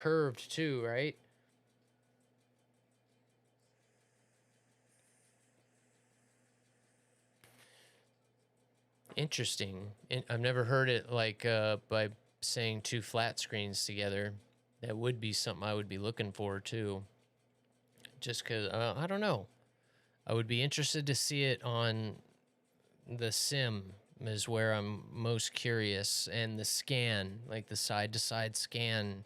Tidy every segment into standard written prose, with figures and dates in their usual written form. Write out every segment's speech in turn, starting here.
curved too, right? Interesting. I've never heard it like by saying two flat screens together. That would be something I would be looking for too. Just because, I don't know. I would be interested to see it on the sim is where I'm most curious, and the scan, like the side to side scan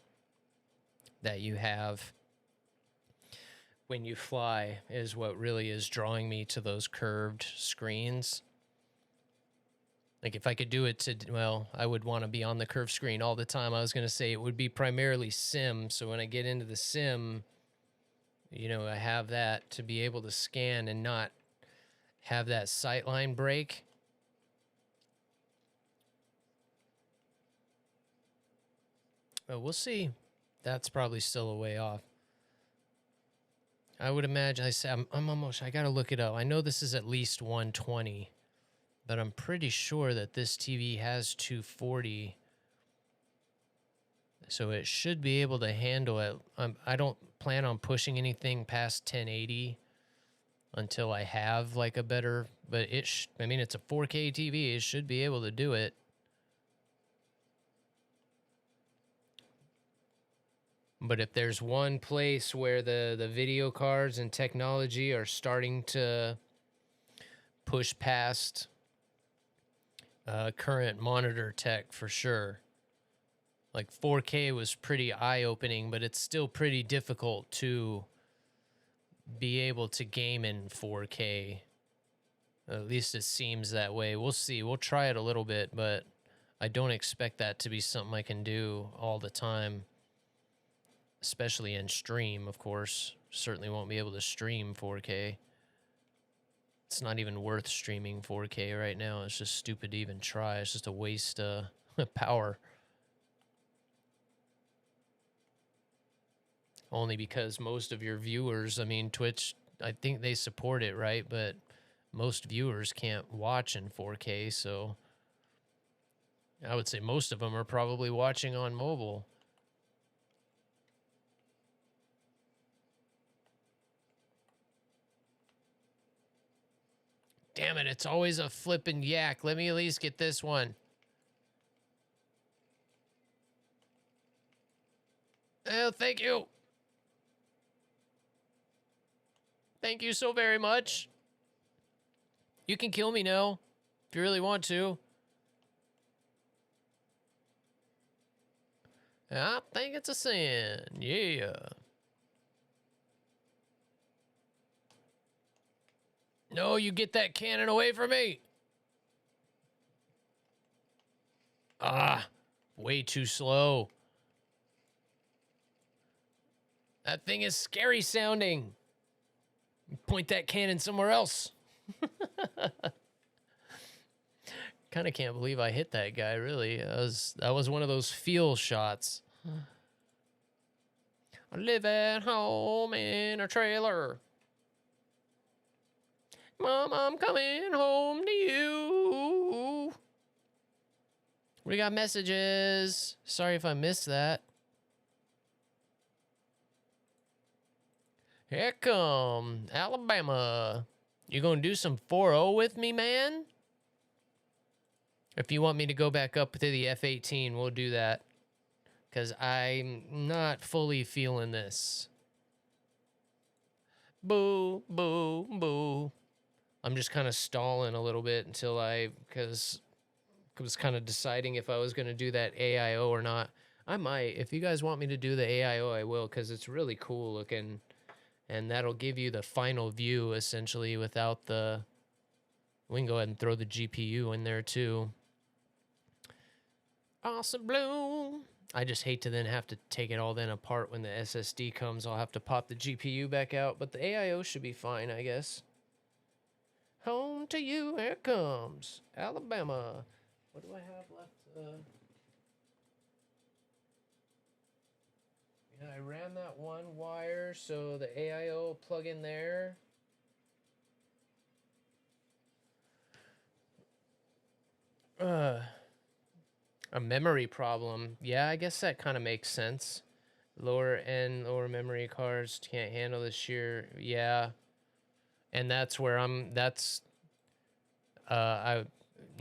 that you have when you fly, is what really is drawing me to those curved screens. Like if I could do it to, well, I would want to be on the curved screen all the time. I was going to say it would be primarily sim. So when I get into the sim, you know, I have that to be able to scan and not have that sightline break. But we'll see. That's probably still a way off. I would imagine, I'm almost, I got to look it up. I know this is at least 120, but I'm pretty sure that this TV has 240. So it should be able to handle it. I don't plan on pushing anything past 1080 until I have like a better, but I mean, it's a 4K TV. It should be able to do it. But if there's one place where the video cards and technology are starting to push past current monitor tech for sure. Like 4K was pretty eye-opening, but it's still pretty difficult to be able to game in 4K. At least it seems that way. We'll see. We'll try it a little bit, but I don't expect that to be something I can do all the time. Especially in stream, of course. Certainly won't be able to stream 4K. It's not even worth streaming 4K right now. It's just stupid to even try. It's just a waste of power. Only because most of your viewers, I mean, Twitch, I think they support it, right? But most viewers can't watch in 4K, so I would say most of them are probably watching on mobile. Damn it, it's always a flippin' yak. Let me at least get this one. Oh, thank you. Thank you so very much. You can kill me now, if you really want to. I think it's a sin. Yeah. No, you get that cannon away from me. Ah, way too slow. That thing is scary sounding. Point that cannon somewhere else. Kind of can't believe I hit that guy, really. That was one of those feel shots. I live at home in a trailer. Mom, I'm coming home to you. We got messages. Sorry if I missed that. Here come Alabama. You gonna do some 4-0 with me, man? If you want me to go back up to the F-18, we'll do that. Because I'm not fully feeling this. Boo, boo, boo. I'm just kind of stalling a little bit until because I was kind of deciding if I was going to do that AIO or not. I might. If you guys want me to do the AIO, I will, because it's really cool looking. And that'll give you the final view, essentially, without the... We can go ahead and throw the GPU in there, too. Awesome Bloom. I just hate to then have to take it all then apart when the SSD comes. I'll have to pop the GPU back out. But the AIO should be fine, I guess. Home to you, here it comes. Alabama. What do I have left? Yeah, I ran that one wire, so the AIO will plug in there. A memory problem. Yeah, I guess that kind of makes sense. Lower end, lower memory cards can't handle the sheer, yeah. And that's where I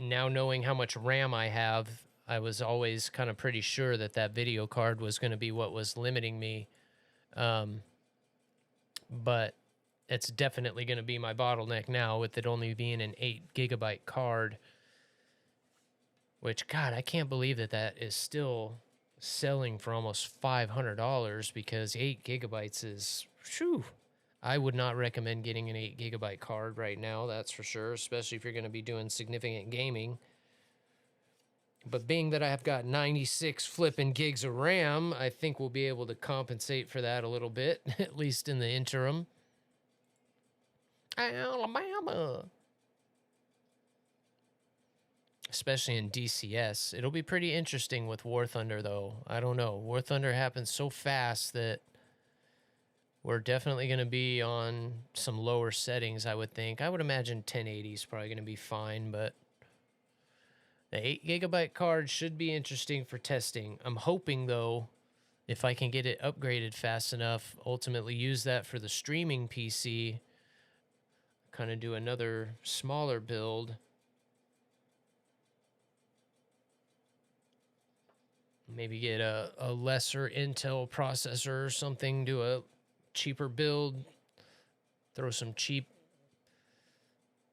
now knowing how much RAM I have, I was always kind of pretty sure that that video card was going to be what was limiting me. But it's definitely going to be my bottleneck now with it only being an 8 GB card. Which, God, I can't believe that that is still selling for almost $500 because 8 GB is, whew. I would not recommend getting an 8 GB card right now, that's for sure, especially if you're going to be doing significant gaming. But being that I've got 96 flipping gigs of RAM, I think we'll be able to compensate for that a little bit, at least in the interim. Alabama. Especially in DCS. It'll be pretty interesting with War Thunder, though. I don't know. War Thunder happens so fast that we're definitely going to be on some lower settings, I would think. I would imagine 1080 is probably going to be fine, but the 8 GB card should be interesting for testing. I'm hoping, though, if I can get it upgraded fast enough, ultimately use that for the streaming PC, kind of do another smaller build. Maybe get a lesser Intel processor or something, do a cheaper build, throw some cheap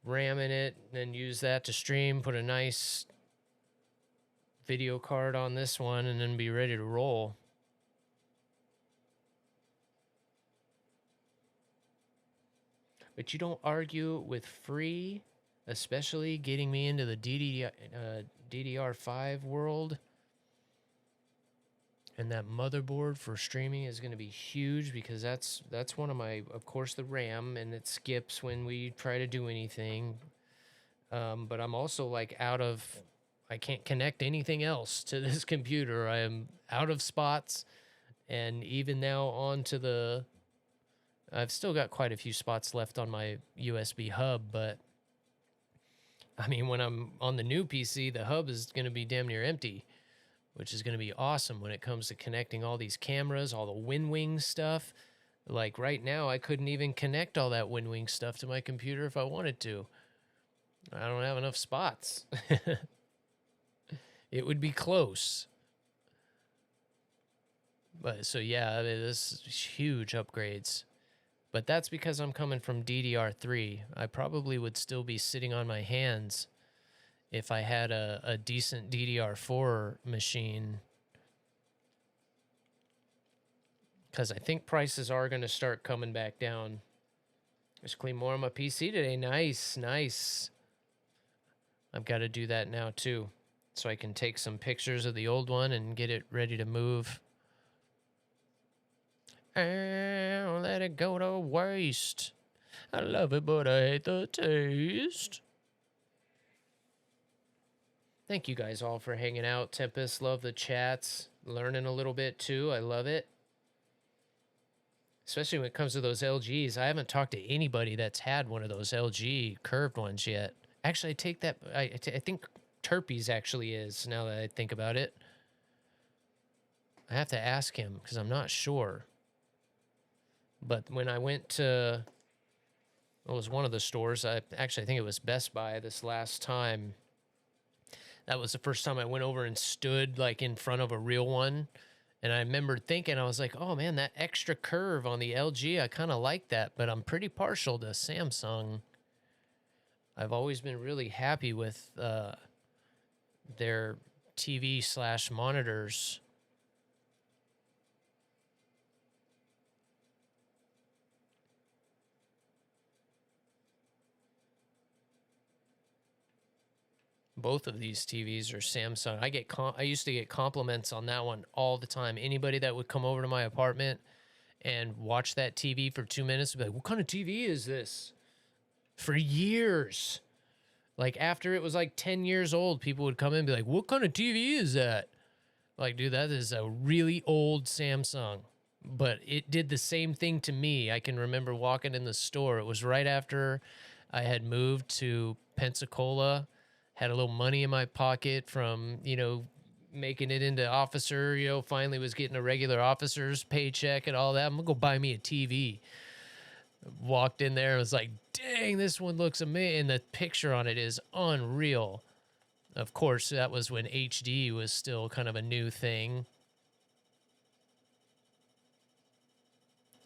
RAM in it, and then use that to stream, put a nice video card on this one, and then be ready to roll. But you don't argue with free, especially getting me into the DDR5 world. And that motherboard for streaming is going to be huge because that's one of my, of course, the RAM, and it skips when we try to do anything. But I'm also like I can't connect anything else to this computer. I am out of spots, and even now onto I've still got quite a few spots left on my USB hub, but I mean, when I'm on the new PC, the hub is going to be damn near empty, which is going to be awesome when it comes to connecting all these cameras, all the WinWing stuff. Like right now, I couldn't even connect all that WinWing stuff to my computer if I wanted to. I don't have enough spots. It would be close. But so yeah, I mean, this is huge upgrades. But that's because I'm coming from DDR3. I probably would still be sitting on my hands if I had a decent DDR4 machine. Because I think prices are going to start coming back down. Just clean more on my PC today. Nice, nice. I've got to do that now too, so I can take some pictures of the old one and get it ready to move. And let it go to waste. I love it, but I hate the taste. Thank you guys all for hanging out. Tempest, love the chats. Learning a little bit too. I love it. Especially when it comes to those LGs. I haven't talked to anybody that's had one of those LG curved ones yet. Actually, I take that. I think Terpes actually is, now that I think about it. I have to ask him because I'm not sure. But when I went to, it was one of the stores, I think it was Best Buy this last time. That was the first time I went over and stood like in front of a real one. And I remember thinking, I was like, oh man, that extra curve on the LG, I kind of like that, but I'm pretty partial to Samsung. I've always been really happy with their TV/monitors. Both of these TVs are Samsung. I used to get compliments on that one all the time. Anybody that would come over to my apartment and watch that TV for 2 minutes would be like, what kind of TV is this? For years. Like after it was like 10 years old, people would come in and be like, what kind of TV is that? Like, dude, that is a really old Samsung. But it did the same thing to me. I can remember walking in the store. It was right after I had moved to Pensacola, had a little money in my pocket from, making it into officer, you know, finally was getting a regular officer's paycheck and all that. I'm gonna go buy me a TV. Walked in there and was like, dang, this one looks amazing. And the picture on it is unreal. Of course, that was when HD was still kind of a new thing.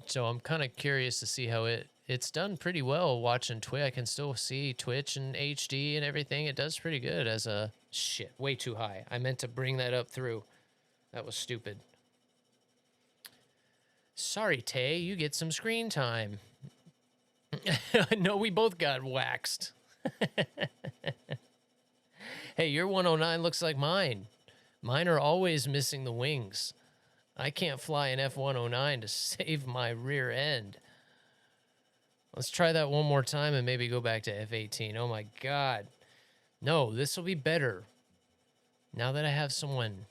So I'm kind of curious to see how it's done pretty well watching Twitch. I can still see Twitch and HD and everything. It does pretty good as a shit. Way too high. I meant to bring that up through. That was stupid. Sorry, Tay, you get some screen time. No, we both got waxed. Hey, your 109 looks like mine. Mine are always missing the wings. I can't fly an F-109 to save my rear end. Let's try that one more time and maybe go back to F-18. Oh my God. No, this will be better. Now that I have someone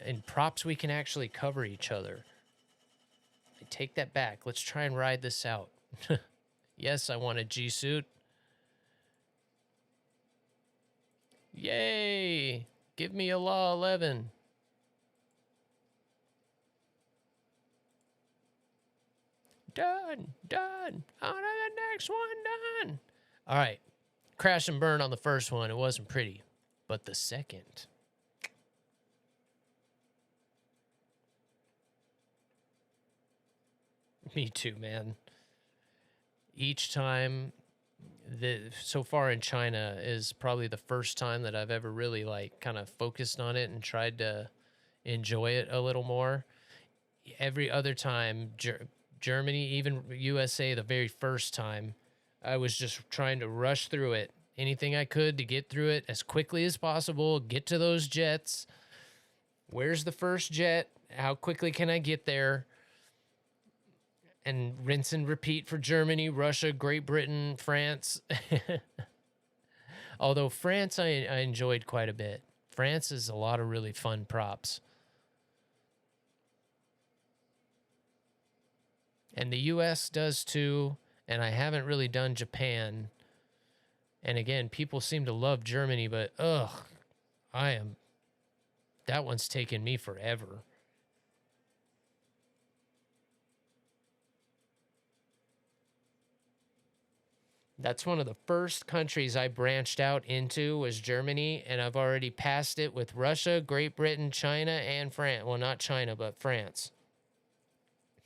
in props, we can actually cover each other. I take that back. Let's try and ride this out. Yes, I want a G-suit. Yay! Give me a Law 11. Done. On to the next one, done. All right. Crash and burn on the first one. It wasn't pretty. But the second. Me too, man. Each time, so far in China is probably the first time that I've ever really like kind of focused on it and tried to enjoy it a little more. Every other time, Germany, even USA, the very first time, I was just trying to rush through it. Anything I could to get through it as quickly as possible, get to those jets. Where's the first jet? How quickly can I get there? And rinse and repeat for Germany, Russia, Great Britain, France. Although France, I enjoyed quite a bit. France is a lot of really fun props. And the US does too. And I haven't really done Japan. And again, people seem to love Germany, but that one's taken me forever. That's one of the first countries I branched out into was Germany, and I've already passed it with Russia, Great Britain, China, and France. Well, not China, but France.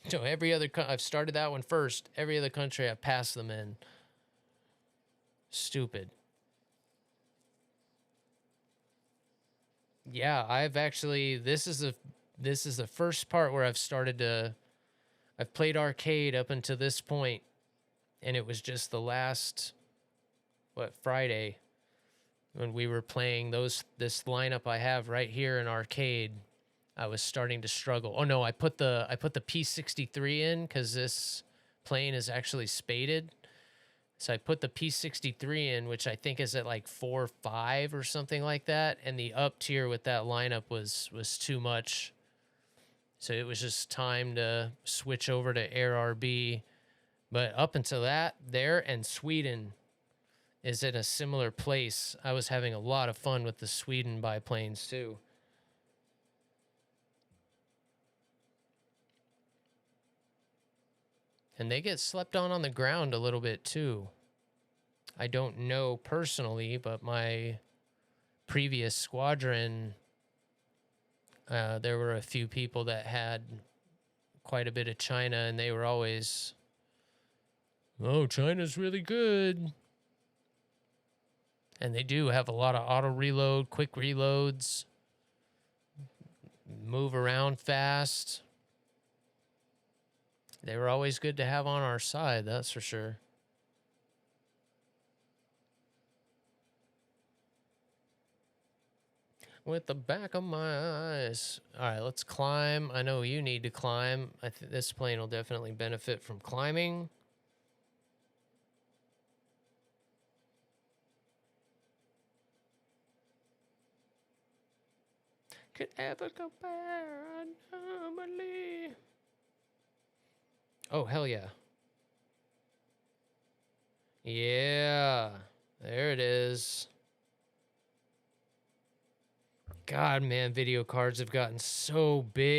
So every other I've started that one first. Every other country I've passed them in. Stupid. Yeah, I've actually this is the first part where I've played arcade up until this point. And it was just the last, Friday, when we were playing this lineup I have right here in arcade, I was starting to struggle. Oh no, I put the P63 in because this plane is actually spaded. So I put the P63 in, which I think is at like 4.5 or something like that. And the up tier with that lineup was too much. So it was just time to switch over to Air RB. But up until that, there and Sweden is in a similar place. I was having a lot of fun with the Sweden biplanes too. And they get slept on the ground a little bit too. I don't know personally, but my previous squadron, there were a few people that had quite a bit of China, and they were always... Oh, China's really good. And they do have a lot of auto reload, quick reloads, move around fast. They were always good to have on our side, that's for sure. With the back of my eyes. All right, let's climb. I know you need to climb. I think this plane will definitely benefit from climbing. Could ever compare anomaly. Oh, hell yeah. Yeah. There it is. God, man, video cards have gotten so big.